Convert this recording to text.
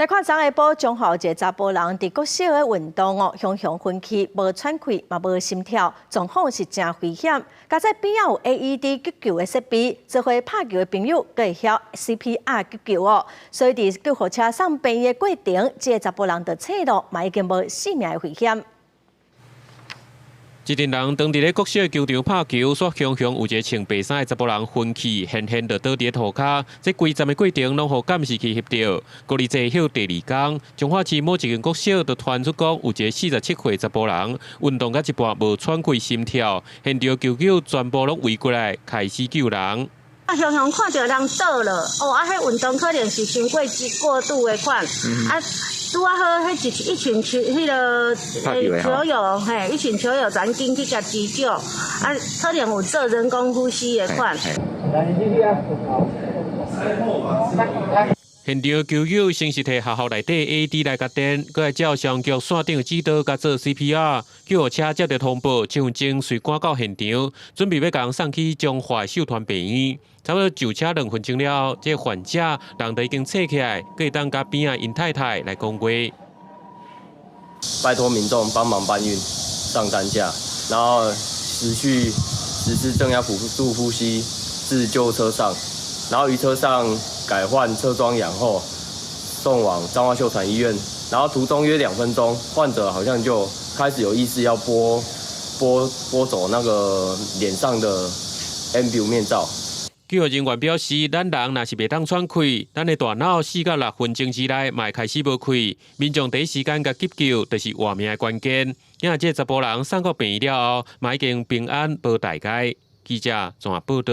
来看昨下晡，中华有一个查甫人伫国小的运动熊熊昏去，无喘气，嘛无心跳，状况是真危险。加在边仔有 AED 急救的设备，做伙拍球的朋友阁会晓 CPR 急救所以伫救护车送病院的过程，这个查甫人的侧路嘛已经无性命的危险。 一群人当伫咧国小球场拍球，煞熊熊有一个穿白衫的查甫人昏去，现就倒伫涂骹。这规站的过程拢互监视器翕到。国立在休第二天，彰化市某一间国小就传出讲有一个47岁查甫人运动到一半无喘气、心跳，现场救救全部拢围过来开始救人。 熊熊看到人倒了，迄运动可能是伤过度的款，拄啊好，一群球友，一群球友转进去甲急救，可能有做人工呼吸的款。现场救救先是摕学校内底 AED 来甲电，搁来照上局线顶指导甲做 CPR。救护车接到通报，7分钟随赶到现场，准备要将送去中华寿团病院。差不多就车2分钟了后，这患者人都已经醒起来，可以当甲边仔因太太来讲话。拜托民众帮忙搬运上担架，然后实施正压辅助呼吸至救护车上，然后于车上改换车装氧后，送往彰化秀传医院。然后途中约2分钟，患者好像就开始有意识要拨走那个脸上的 MBU 面罩。 救护人员表示，咱人若是袂当喘气，咱的大脑4到6分钟之内嘛会开始无气。民众第一时间甲急救，就是活命的关键。因这查甫人送到病院了后，嘛已经平安无大碍。记者综合报道。